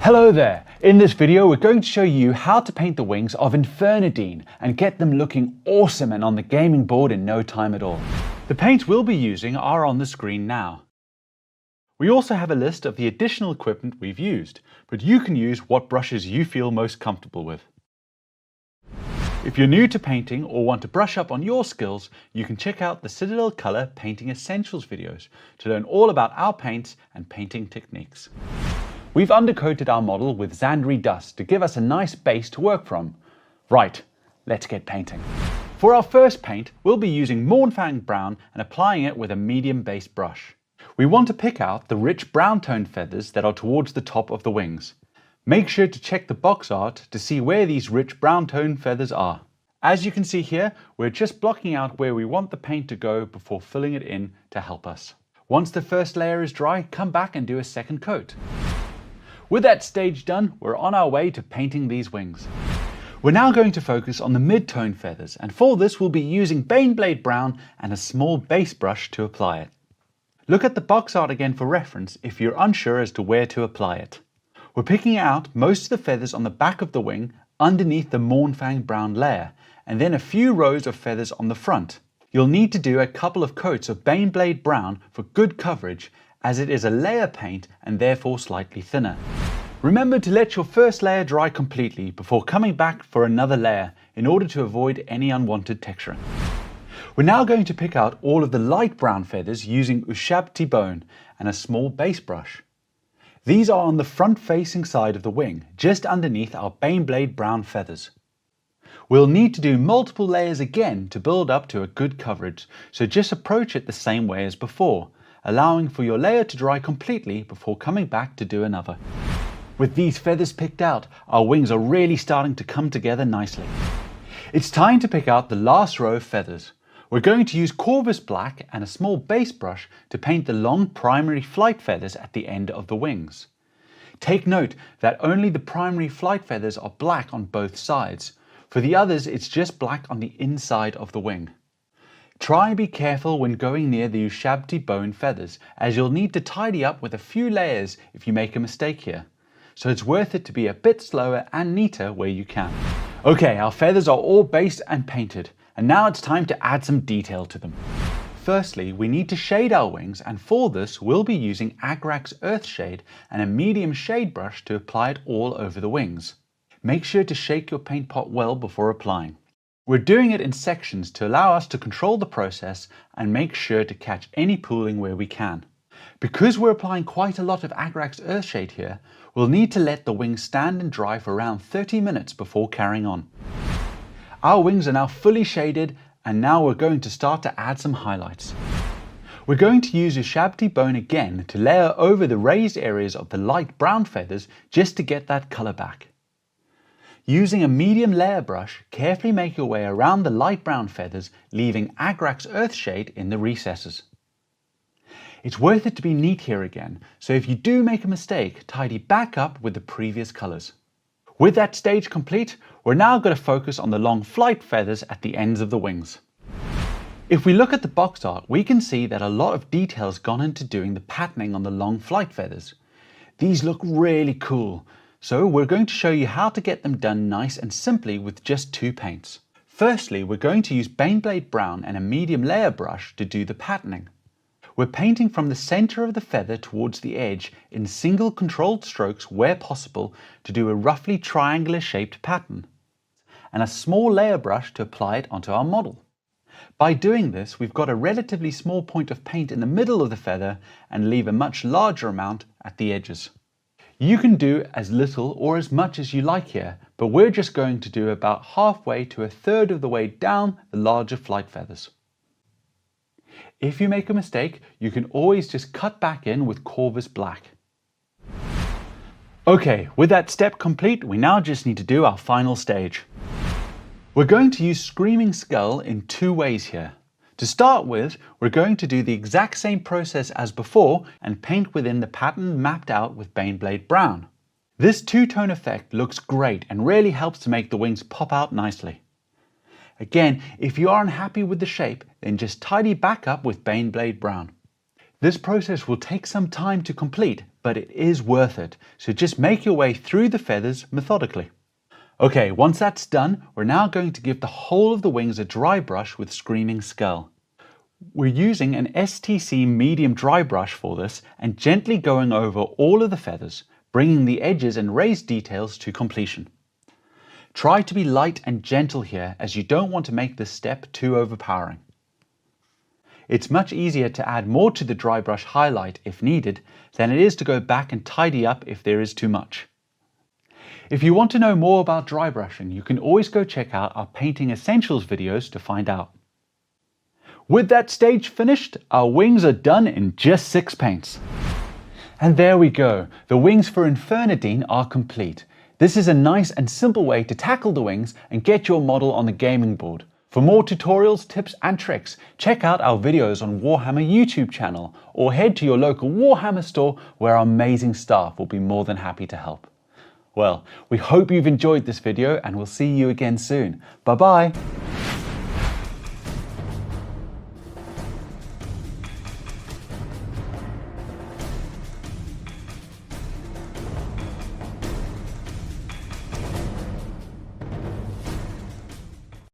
Hello there! In this video we're going to show you how to paint the wings of Infernadine and get them looking awesome and on the gaming board in no time at all. The paints we'll be using are on the screen now. We also have a list of the additional equipment we've used, but you can use what brushes you feel most comfortable with. If you're new to painting or want to brush up on your skills, you can check out the Citadel Color Painting Essentials videos to learn all about our paints and painting techniques. We've undercoated our model with Zandri dust to give us a nice base to work from. Right, let's get painting. For our first paint, we'll be using Mournfang Brown and applying it with a medium base brush. We want to pick out the rich brown toned feathers that are towards the top of the wings. Make sure to check the box art to see where these rich brown toned feathers are. As you can see here, we're just blocking out where we want the paint to go before filling it in to help us. Once the first layer is dry, come back and do a second coat. With that stage done, we're on our way to painting these wings. We're now going to focus on the mid-tone feathers, and for this we'll be using Baneblade Brown and a small base brush to apply it. Look at the box art again for reference if you're unsure as to where to apply it. We're picking out most of the feathers on the back of the wing underneath the Mournfang Brown layer, and then a few rows of feathers on the front. You'll need to do a couple of coats of Baneblade Brown for good coverage, as it is a layer paint and therefore slightly thinner. Remember to let your first layer dry completely before coming back for another layer in order to avoid any unwanted texturing. We're now going to pick out all of the light brown feathers using Ushabti bone and a small base brush. These are on the front facing side of the wing, just underneath our Baneblade Brown feathers. We'll need to do multiple layers again to build up to a good coverage, so just approach it the same way as before, allowing for your layer to dry completely before coming back to do another. With these feathers picked out, our wings are really starting to come together nicely. It's time to pick out the last row of feathers. We're going to use Corvus Black and a small base brush to paint the long primary flight feathers at the end of the wings. Take note that only the primary flight feathers are black on both sides. For the others, it's just black on the inside of the wing. Try and be careful when going near the Ushabti bone feathers, as you'll need to tidy up with a few layers if you make a mistake here. So it's worth it to be a bit slower and neater where you can. Okay, our feathers are all based and painted, and now it's time to add some detail to them. Firstly, we need to shade our wings, and for this we'll be using Agrax Earthshade and a medium shade brush to apply it all over the wings. Make sure to shake your paint pot well before applying. We're doing it in sections to allow us to control the process and make sure to catch any pooling where we can. Because we're applying quite a lot of Agrax Earthshade here, we'll need to let the wings stand and dry for around 30 minutes before carrying on. Our wings are now fully shaded, and now we're going to start to add some highlights. We're going to use Ushabti bone again to layer over the raised areas of the light brown feathers just to get that colour back. Using a medium layer brush, carefully make your way around the light brown feathers, leaving Agrax Earthshade in the recesses. It's worth it to be neat here again, so if you do make a mistake, tidy back up with the previous colours. With that stage complete, we're now going to focus on the long flight feathers at the ends of the wings. If we look at the box art, we can see that a lot of detail has gone into doing the patterning on the long flight feathers. These look really cool. So we're going to show you how to get them done nice and simply with just two paints. Firstly, we're going to use Baneblade Brown and a medium layer brush to do the patterning. We're painting from the center of the feather towards the edge in single controlled strokes where possible to do a roughly triangular shaped pattern, and a small layer brush to apply it onto our model. By doing this, we've got a relatively small point of paint in the middle of the feather and leave a much larger amount at the edges. You can do as little or as much as you like here, but we're just going to do about halfway to a third of the way down the larger flight feathers. If you make a mistake, you can always just cut back in with Corvus Black. Okay, with that step complete, we now just need to do our final stage. We're going to use Screaming Skull in two ways here. To start with, we're going to do the exact same process as before and paint within the pattern mapped out with Baneblade Brown. This two-tone effect looks great and really helps to make the wings pop out nicely. Again, if you are unhappy with the shape, then just tidy back up with Baneblade Brown. This process will take some time to complete, but it is worth it, so just make your way through the feathers methodically. Okay, once that's done, we're now going to give the whole of the wings a dry brush with Screaming Skull. We're using an STC medium dry brush for this and gently going over all of the feathers, bringing the edges and raised details to completion. Try to be light and gentle here, as you don't want to make this step too overpowering. It's much easier to add more to the dry brush highlight if needed than it is to go back and tidy up if there is too much. If you want to know more about dry brushing, you can always go check out our Painting Essentials videos to find out. With that stage finished, our wings are done in just 6 paints. And there we go, the wings for Infernadine are complete. This is a nice and simple way to tackle the wings and get your model on the gaming board. For more tutorials, tips and tricks, check out our videos on Warhammer YouTube channel or head to your local Warhammer store where our amazing staff will be more than happy to help. Well, we hope you've enjoyed this video and we'll see you again soon. Bye bye!